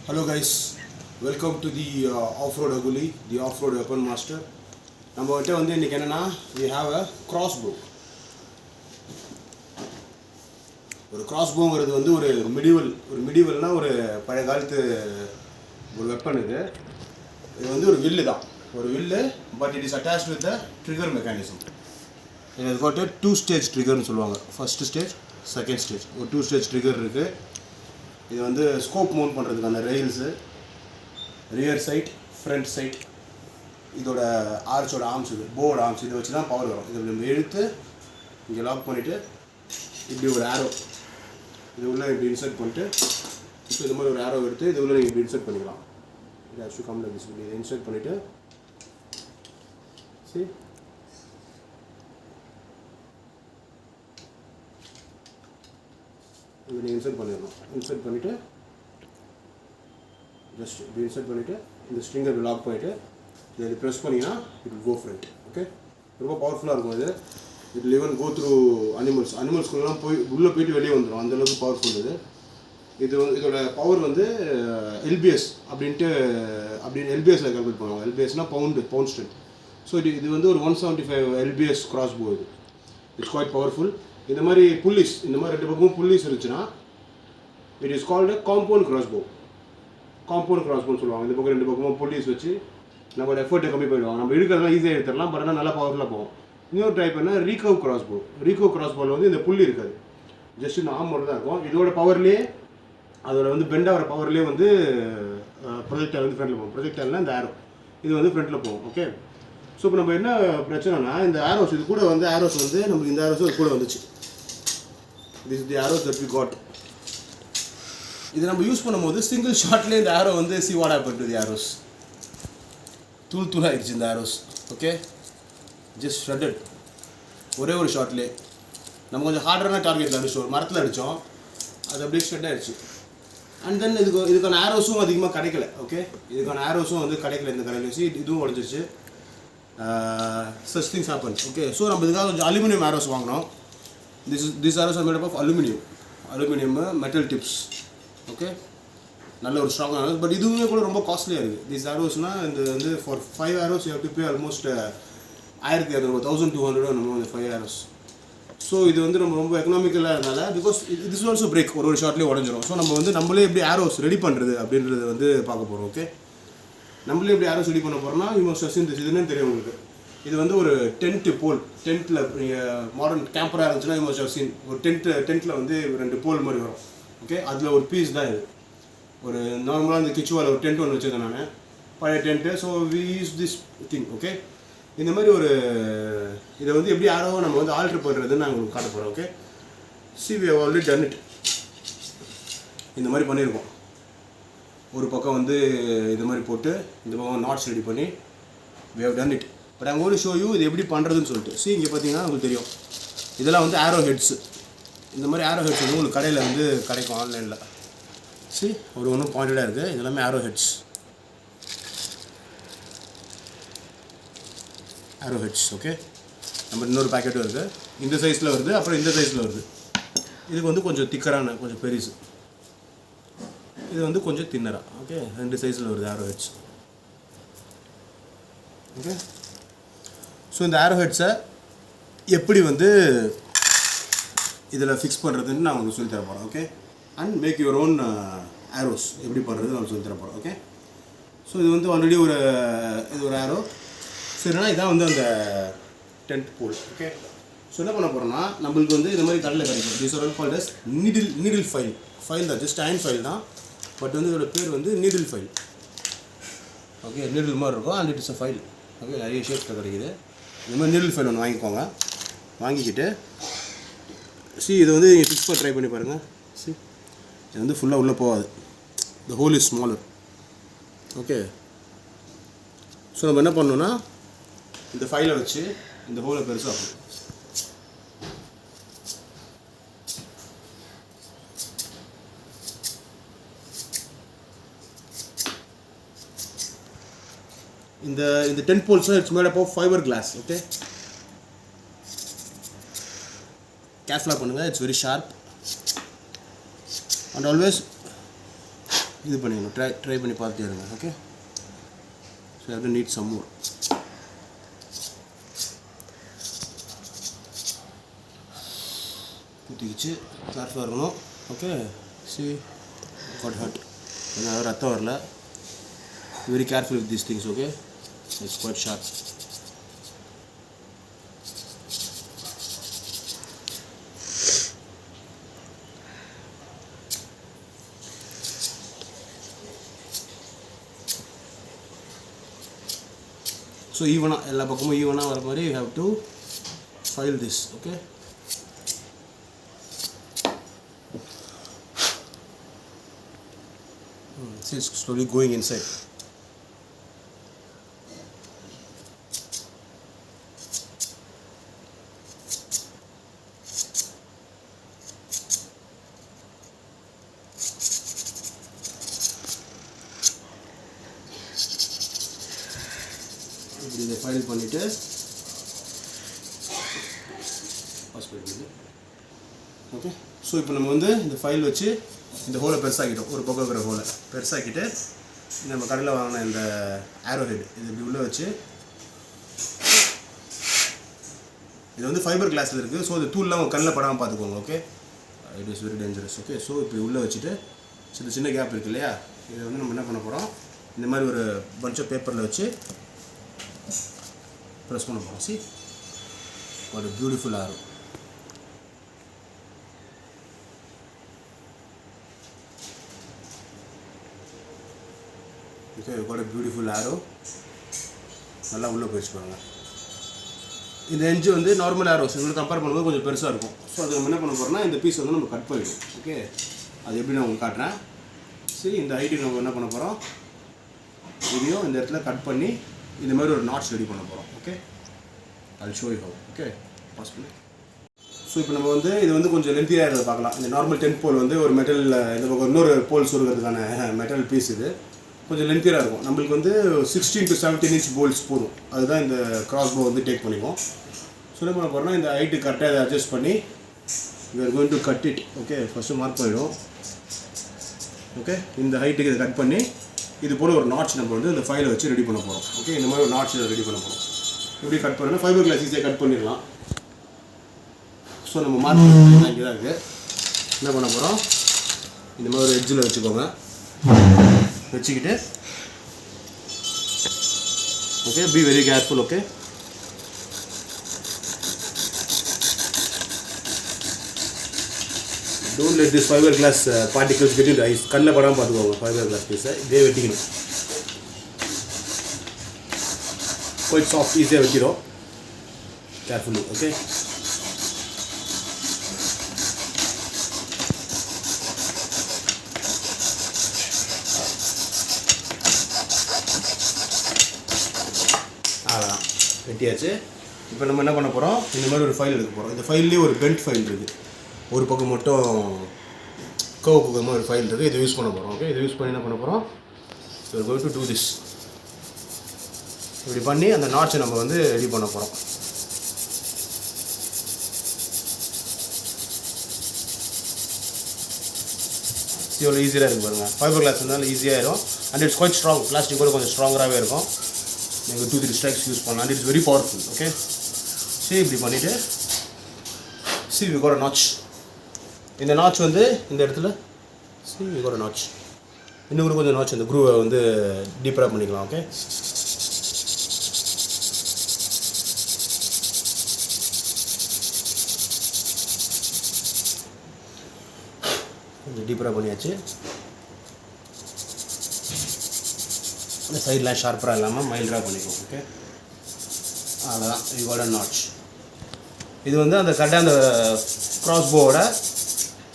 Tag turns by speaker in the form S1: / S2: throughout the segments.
S1: Hello guys, welcome to the off-road Aguli, the off-road weapon master. நம்ம கிட்ட வந்து இன்னைக்கு என்னன்னா we have a crossbow. ஒரு crossbowங்கிறது வந்து ஒரு medievalனா ஒரு பழைய காலத்து ஒரு வெப்பன் இது. இது வந்து ஒரு வில்லு தான். ஒரு வில்லு but it is attached with the trigger mechanism. It has got a two-stage trigger னு சொல்லுவாங்க. First stage, second stage. ஒரு two-stage trigger இருக்கு. இது வந்து ஸ்கோப் மவுண்ட் பண்ணுறதுக்கான ரெயில்ஸு, ரியர் சைட், ஃப்ரண்ட் சைட், இதோட ஆர்ச்சோட ஆர்ம்ஸ், இது போர்டு ஆர்ம்ஸ், இதை வச்சு தான் பவர் வரும். இதில் நம்ம எடுத்து இங்கே லாக் பண்ணிவிட்டு இப்படி ஒரு ஆரோ இது உள்ளே இப்படி இன்சர்ட் பண்ணிட்டு இப்போ இது மாதிரி ஒரு ஆரோ எடுத்து இது உள்ளே நீங்கள் இப்படி இன்சர்ட் பண்ணிக்கலாம். இது ஆக்சுவலி கம்மில் இப்படி இதை இன்சர்ட் பண்ணிவிட்டு சரி இதை நீங்கள் இன்சர்ட் பண்ணிடணும். இன்சர்ட் பண்ணிவிட்டு ஜஸ்ட் இப்படி இன்சர்ட் பண்ணிவிட்டு இந்த ஸ்ட்ரிங்கை லாக் பண்ணிவிட்டு இதை ப்ரெஸ் பண்ணிங்கன்னா it will go front. Okay, ரொம்ப பவர்ஃபுல்லாக இருக்கும் இது. It will even go through அனிமல்ஸ்குள்ளெலாம் போய் உள்ளே போயிட்டு வெளியே வந்துடும், அந்தளவுக்கு பவர்ஃபுல் இது. இது வந்து இதோட பவர் வந்து எல்பிஎஸ் அப்படின்னு எல்பிஎஸ்ல கால்குலேட் பண்ணுவாங்க. எல்பிஎஸ்னால் பவுண்ட் ஸ்ட்ரென்த். ஸோ இது வந்து ஒரு 175 எல்பிஎஸ் கிராஸ்போ. இது இட்ஸ் குவைட் பவர்ஃபுல். இந்த மாதிரி புல்லிஸ், இந்த மாதிரி ரெண்டு பக்கமும் புல்லிஸ் இருந்துச்சுன்னா it is called compound crossbow. Compound கிராஸ்போன்னு சொல்லுவாங்க. இந்த பக்கம் ரெண்டு பக்கமும் புல்லிஸ் வச்சு நம்மளோட எஃபர்ட்டை கம்மி பண்ணிடுவாங்க. நம்ம எடுக்கிறதுலாம் ஈஸியாக எடுத்துடலாம், பட் ஆனால் நல்லா பவர்ஃபுல்லாக போகும். இன்னொரு டைப் என்ன, ரீகவ் கிராஸ்போ. ரீகவ் கிராஸ்போவில் வந்து இந்த புள்ளி இருக்காது, ஜஸ்ட் இந்த ஆம் மட்டும் தான் இருக்கும். இதோட பவர்லேயே, அதோட வந்து பெண்ட் ஆகிற பவர்லேயே வந்து ப்ரொஜெக்டர் வந்து ஃப்ரண்ட்டில் போகும். ப்ரொஜெக்டர்னால் இந்த ஆரோ இது வந்து ஃப்ரண்ட்டில் போகும். ஓகே, ஸோ இப்போ நம்ம என்ன பிரச்சனைனா, இந்த ஆரோஸ் இது கூட வந்து ஆரோஸ் வந்து நமக்கு இந்த ஆரோஸும் இது கூட வந்துச்சு. This is the arrows that we got. இது நம்ம யூஸ் பண்ணும்போது சிங்கிள் ஷாட்லேயே இந்த ஆரோ வந்து see what happen to the arrows, தூள் ஆகிடுச்சு இந்த ஆரோஸ். ஓகே, ஜஸ்ட் ஷ்ரெட்டட் ஒரே ஒரு ஷாட்லேயே. நம்ம கொஞ்சம் ஹார்டரான டார்கெட்டில் அடிச்சோம், மரத்தில் அடித்தோம், அது அப்படியே ஷ்ரெட் ஆகிடுச்சு. அண்ட் தென் இதுக்கான ஆரோஸும் அதிகமாக கிடைக்கல. ஓகே, இதுக்கான ஆரோஸும் வந்து கிடைக்கல இந்த கடையில் வச்சு. இதுவும் உடஞ்சிருச்சு. such things happen. Okay, so நம்ம இதுக்காக கொஞ்சம் அலுமினியம் ஆரோஸ் வாங்கினோம். This arrows are made up of aluminium metal tips. Okay, நல்ல ஒரு ஸ்ட்ராங்கான ஆரோஸ். பட் இதுவுமே கூட ரொம்ப காஸ்ட்லியாக இருக்குது. திஸ் ஆரோஸ்னால் இந்த வந்து for 5 arrows you have to pay almost 1200 1200 நம்ம வந்து 5 ஆரோஸ். ஸோ இது வந்து ரொம்ப எக்கனாமிக்கலாக இருந்தால, பிகாஸ் திஸ் ஆல்சோ பிரேக் ஒரு ஷார்ட்லேயே உடஞ்சிரும். ஸோ நம்ம வந்து நம்மளே எப்படி ஆரோஸ் ரெடி பண்ணுறது அப்படின்றத வந்து பார்க்க போகிறோம். ஓகே, நம்மளே எப்படி ஆரோஸ் ரெடி பண்ண போகிறோம்னா, you must have seen this. இதுன்னு தெரியும் உங்களுக்கு. இது வந்து ஒரு டென்ட் போல். டென்ட்டில் நீங்கள் மாடர்ன் கேம்பராக இருந்துச்சுன்னா யூ மஸ்ட் ஹவ் சீன் ஒரு டென்ட்டில் வந்து 2 போல் மாதிரி வரும். ஓகே, அதில் ஒரு பீஸ் தான் இது. ஒரு நார்மலாக இந்த கிச்சுவாவில் ஒரு டென்ட் ஒன்று வச்சுருந்தேன் நான், பழைய tent. So we use this thing. Okay, இந்த மாதிரி ஒரு இதை வந்து எப்படி ஆரோ நம்ம வந்து ஆல்ட்ரு பண்ணுறதுன்னு நான் உங்களுக்கு காட்ட போகிறேன். Okay, see we have already done it. இந்த மாதிரி பண்ணியிருக்கோம். ஒரு பக்கம் வந்து இது மாதிரி போட்டு இந்த பக்கம் நாட்ஸ் ரெடி பண்ணி we have done it. But I'm going to show you இது எப்படி பண்ணுறதுன்னு சொல்லிட்டு. சி இங்கே பார்த்தீங்கன்னா உங்களுக்கு தெரியும், இதெல்லாம் வந்து ஆரோ ஹெட்ஸு. இந்த மாதிரி ஆரோ ஹெட்ஸ் வந்து உங்களுக்கு கடையில் வந்து கிடைக்கும் ஆன்லைனில். சி ஒரு ஒன்றும் பாயிண்டடாக இருக்குது. இதெல்லாமே ஆரோ ஹெட்ஸ். ஓகே, நம்ம இன்னொரு பேக்கெட்டும் இருக்குது. இந்த சைஸில் வருது, அப்புறம் இந்த சைஸில் வருது. இதுக்கு வந்து கொஞ்சம் திக்கரான, கொஞ்சம் பெருசு. இது வந்து கொஞ்சம் தின்னராக. ஓகே, 2 சைஸில் வருது ஆரோ ஹெட்ஸ். ஓகே, ஸோ இந்த ஆரோ ஹெட்ஸை எப்படி வந்து இதில் ஃபிக்ஸ் பண்ணுறதுன்னு நான் உங்களுக்கு சொல்லித்தர போகிறேன். Okay, and make your own arrows எப்படி பண்ணுறது நான் சொல்லித்தர போகிறேன். ஓகே, ஸோ இது வந்து ஆல்ரெடி இது ஒரு ஆரோ. சரினா இதான் வந்து அந்த டென்ட் போல். ஓகே, ஸோ என்ன பண்ண போகிறோம்னா, நம்மளுக்கு வந்து இந்த மாதிரி கடையில் கிடைக்கும். This are called as needle file தான், ஜஸ்ட் அயன் ஃபைல் தான். பட் வந்து இதோட பேர் வந்து நீடில் ஃபைல். ஓகே, நீடில் மாதிரி இருக்கும் and it is a file. Okay, நிறைய ஷேப்ஸில் கிடைக்குது. இந்த மாதிரி நீடில் ஃபைல் ஒன்று வாங்கிக்கோங்க. வாங்கிக்கிட்டு இது வந்து நீங்கள் ஃபிக்ஸ் பண்ண ட்ரை பண்ணி பாருங்கள். இது வந்து ஃபுல்லாக உள்ளே போகாது. The whole is smaller. Okay, so நம்ம என்ன பண்ணணும்னா, இந்த ஃபைலை வச்சு இந்த ஹோலை பெருசாக இந்த 10 poles it's made up of fiber glass. Okay, கேர்ஃபுல்லாக பண்ணுங்கள். It's very sharp. And always இது பண்ணிடணும், ட்ரை பண்ணி பார்த்துட்டே இருங்க. Okay, so I need some more. குத்திக்கிச்சு கேர்ஃபுல்லாக இருக்கணும். ஓகே, சி காட் ஹர்ட், ஏன்னா ரத்தம் வரல. Very careful with these things. Okay, it's quite sharp. So ஈவனாக எல்லா பக்கமும் ஈவனாக வர மாதிரி you have to file this. Okay, see it's slowly going inside. இதை ஃபைல் பண்ணிவிட்டு பாஸ் பண்ணிடுங்க. ஓகே, ஸோ இப்போ நம்ம வந்து இந்த ஃபைல் வச்சு இந்த ஹோலை பெருசாக்கிட்டோம். ஒரு பக்கம் இருக்கிற ஹோலை பெருசாக்கிட்டு நம்ம கடையில் வாங்கின இந்த ஆரோ ஹெட் இது இப்படி உள்ளே வச்சு, இது வந்து ஃபைபர் கிளாஸில் இருக்குது. ஸோ இது தூள்லாம் உங்கள் கண்ணில் படாமல் பார்த்துக்கோங்க. Okay, it is very dangerous. Okay, so இப்படி உள்ளே வச்சுட்டு சின்ன கேப் இருக்குது இல்லையா, இதை வந்து நம்ம என்ன பண்ண போகிறோம், இந்த மாதிரி ஒரு பஞ்ச் ஆஃப் பேப்பரில் வச்சு ப்ரெஸ் பண்ண போகிறோம். சி ஒரு beautiful arrow. Okay, got a beautiful arrow. நல்லா உள்ளே போயிடுச்சு பாருங்கள். இந்த எட்ஜ் வந்து நார்மல் ஆரோஸ் இதோட கம்பேர் பண்ணும்போது கொஞ்சம் பெருசாக இருக்கும். ஸோ அது நம்ம என்ன பண்ண போகிறோம்னா இந்த பீஸ் வந்து நம்ம கட் பண்ணிடும். ஓகே, அது எப்படி நான் உங்களுக்கு காட்டுறேன். சரி, இந்த ஹைட்டுக்கு நம்ம என்ன பண்ண போகிறோம், இதையும் இந்த இடத்துல கட் பண்ணி இந்த மாதிரி ஒரு நாட்ஸ் ரெடி பண்ண போகிறோம். Okay, I'll show you how. Okay, pass பண்ணி. ஸோ இப்போ நம்ம வந்து இது வந்து கொஞ்சம் லென்த்தியாக இருக்கிறத பார்க்கலாம். இந்த நார்மல் 10 போல் வந்து ஒரு மெட்டல், இந்த பக்கம் இன்னொரு போல் சொருகிறதுக்கான மெட்டல் பீஸ். இது கொஞ்சம் லென்த்தியாக இருக்கும். நம்மளுக்கு வந்து 16 to 17 inch போல்ஸ் போதும். அதுதான் இந்த கிராஸ்போ வந்து டேக் பண்ணிக்கும். ஸோ என்ன பண்ண போகிறோம்னா இந்த ஹைட்டு கரெக்டாக இதை அட்ஜஸ்ட் பண்ணி we are going to cut it. Okay, first mark பண்ணிவிடும். ஓகே, இந்த ஹைட்டுக்கு இதை கட் பண்ணி இது போல் ஒரு நாட்ச் நம்ம வந்து இந்த ஃபைலை வச்சு ரெடி பண்ண போகிறோம். ஓகே, இந்த மாதிரி ஒரு நாட்ச் ரெடி பண்ண போகிறோம். எப்படி கட் பண்ணணும், ஃபைபர் கிளாஸ் ஈஸியாக கட் பண்ணிடலாம். ஸோ நம்ம மார்க் பண்ணி இங்கே தான் இருக்குது. என்ன பண்ண போகிறோம், இந்த மாதிரி ஒரு எட்ஜில் வச்சுக்கோங்க. வச்சுக்கிட்டு okay, be very careful. Okay, don't let this fibre glass particles get in the eyes. கண்ணில் படாமல் பார்த்துக்கோங்க. ஃபைபர் கிளாஸ் பீஸை இதே வெட்டிக்கணும். கொஞ்சம் சாஃப்ட், ஈஸியாக வெட்டிடும். கேர்ஃபுல்லி. ஓகே, அதான் வெட்டியாச்சு. இப்போ நம்ம என்ன பண்ண போகிறோம், இந்த மாதிரி ஒரு ஃபைல் எடுக்க போகிறோம். இந்த ஃபைல்லேயே ஒரு பென்ட் ஃபைல் இருக்குது. ஒரு பக்கம் மட்டும் கர்வ் பக்கமாக ஒரு ஃபைல் இருக்குது. இதை யூஸ் பண்ண போகிறோம். ஓகே, இதை யூஸ் பண்ணி என்ன பண்ண போகிறோம், so going to do this. இப்படி பண்ணி அந்த நாட்ஸை நம்ம வந்து ரெடி பண்ண போகிறோம். இவ்வளோ ஈஸியாக இருக்குது பாருங்கள். ஃபைபர் கிளாஸ் இருந்தாலும் ஈஸியாகிடும். And it's quite strong. Plastic கூட கொஞ்சம் ஸ்ட்ராங்கராகவே இருக்கும். நீங்கள் 2-3 ஸ்ட்ரைக்ஸ் யூஸ் பண்ணலாம். And it's very powerful. Okay, சரி, இப்படி பண்ணிவிட்டு see we got a notch. இந்த நாட்ச் வந்து இந்த இடத்துல see we got a notch. இன்னும் கூட கொஞ்சம் நாட்ச் இந்த க்ரூவை வந்து டீப்பராக பண்ணிக்கலாம். ஓகே, கொஞ்சம் டீப்பராக பண்ணியாச்சு. இந்த சைட்லாம் ஷார்ப்பராக இல்லாமல் மைல்டாக பண்ணிக்குவோம். ஓகே, அவ்வளோதான். we got a notch. இது வந்து அந்த கரெக்டாக அந்த கிராஸ்போவோட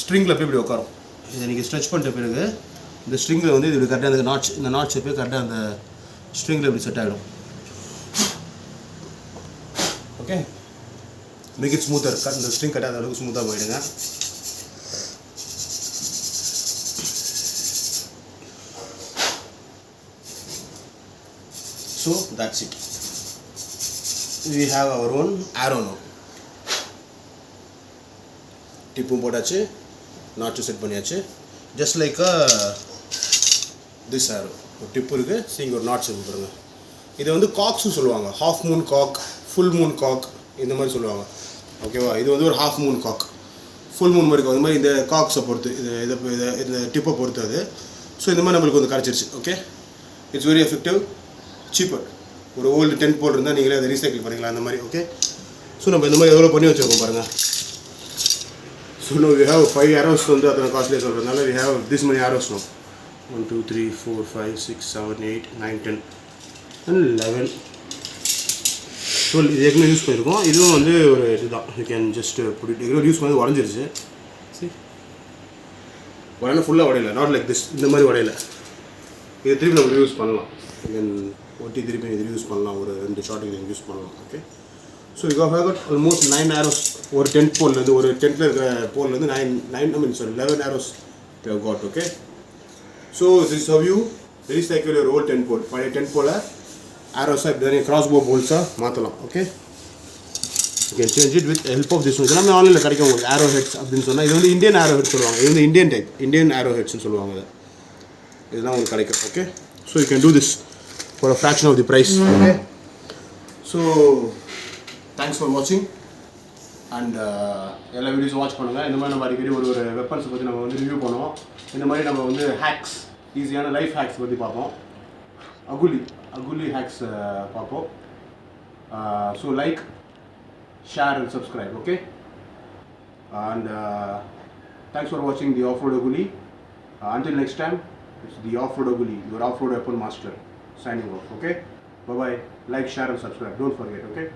S1: ஸ்ட்ரிங்கில் போய் இப்படி உட்காரும். இதை நீங்கள் ஸ்ட்ரெச் பண்ணிட்ட பிறகு இந்த ஸ்ட்ரிங்கில் வந்து இது இப்படி கரெக்டாக அந்த நாட்ச், இந்த நாட்ச்சை போய் கரெக்டாக அந்த ஸ்ட்ரிங்கில் இப்படி செட் ஆகிடும். Okay, make it smoother. இந்த ஸ்ட்ரிங் கட்டாத அளவுக்கு ஸ்மூத்தாக போயிடுங்க. So that's it. We have our own arrow now. டிப்பும் போட்டாச்சு, நாட்டும் செட் பண்ணியாச்சு. ஜஸ்ட் லைக் திஸ் ஆரோ ஒரு டிப் இருக்குது. ஸோ இங்கே ஒரு நாட்ஸ் இருக்கு பாருங்க. இதை வந்து காக்ஸும் சொல்லுவாங்க. ஹாஃப் மூன் காக், ஃபுல் மூன் காக், இந்த மாதிரி சொல்லுவாங்க. ஓகேவா? இது வந்து ஒரு ஹாஃப் மூன் காக், ஃபுல் மூன் மாதிரி இருக்கும். அது மாதிரி இந்த காக்ஸை பொறுத்து இந்த டிப்பை பொறுத்து அது. ஸோ இந்த மாதிரி நம்மளுக்கு வந்து கிடச்சிருச்சு. Okay, it's very effective, cheaper. ஒரு ஓல்டு 10 போல் இருந்தால் நீங்களே அதை ரீசைக்கிள் பண்ணிக்கலாம் அந்த மாதிரி. ஓகே, ஸோ நம்ம இந்த மாதிரி எவ்வளோ பண்ணி வச்சுருக்கோம் பாருங்கள். So now we have 5 arrows வந்து அத்தனை காஸ்ட்லியாக சொல்கிறதுனால we have this many arrows now. 1 2 3 4 5 6 7 8 9 10 and 11 12. இது ஏற்கனவே யூஸ் பண்ணியிருக்கோம். இதுவும் வந்து ஒரு இதுதான். யூ கேன் ஜஸ்ட் ஏற்கனவே யூஸ் பண்ணி உடஞ்சிருச்சு. சரி, உடனே ஃபுல்லாக உடையல, நாட் லைக் திஸ், இந்த மாதிரி உடையல. இதை திருப்பி நம்ம யூஸ் பண்ணலாம். தென் ஒட்டி திருப்பி இது யூஸ் பண்ணலாம். ஒரு 2 ஷாட்டுக்கு யூஸ் பண்ணலாம். Okay, so you have got almost 9 arrows. ஒரு 10 போல்லேருந்து, ஒரு 10th இருக்கிற போல்லேருந்து 11 arrows you have got. Okay, so this how you recycle your old 10 pole. பழைய 10 போல ஆரோஸாக இப்படி நிறைய கிராஸ்போ போல்ஸாக மாற்றலாம். Okay, you can change it with help of this. இதெல்லாமே ஆன்லைனில் கிடைக்கும் உங்களுக்கு. ஆரோ ஹெட்ஸ் அப்படின்னு சொன்னால் இது வந்து இந்தியன் ஆரோ ஹெட் சொல்லுவாங்க. இது வந்து இந்தியன் டைப், இந்தியன் ஆரோ ஹெட்ஸ்னு சொல்லுவாங்க. இதெல்லாம் உங்களுக்கு கிடைக்கும். Okay, so you can do this for a fraction of the price. Okay, so thanks for வாட்சிங் அண்ட் எல்லா வீடியோஸும் வாட்ச் பண்ணுங்கள். இந்த மாதிரி நம்ம அடிக்கடி ஒரு வெப்பன்ஸை பற்றி நம்ம வந்து ரிவ்யூ பண்ணுவோம். இந்த மாதிரி நம்ம வந்து ஹேக்ஸ், ஈஸியான லைஃப் ஹேக்ஸ் பற்றி பார்ப்போம். அகுலி ஹேக்ஸ் பார்ப்போம். So like, share and subscribe. Okay, and thanks for watching the Off-Road Aguli. Until next time, it's the Off-Road Aguli, your off-road weapon master, signing off. Okay, bye bye. Like, share and subscribe, don't forget. Okay.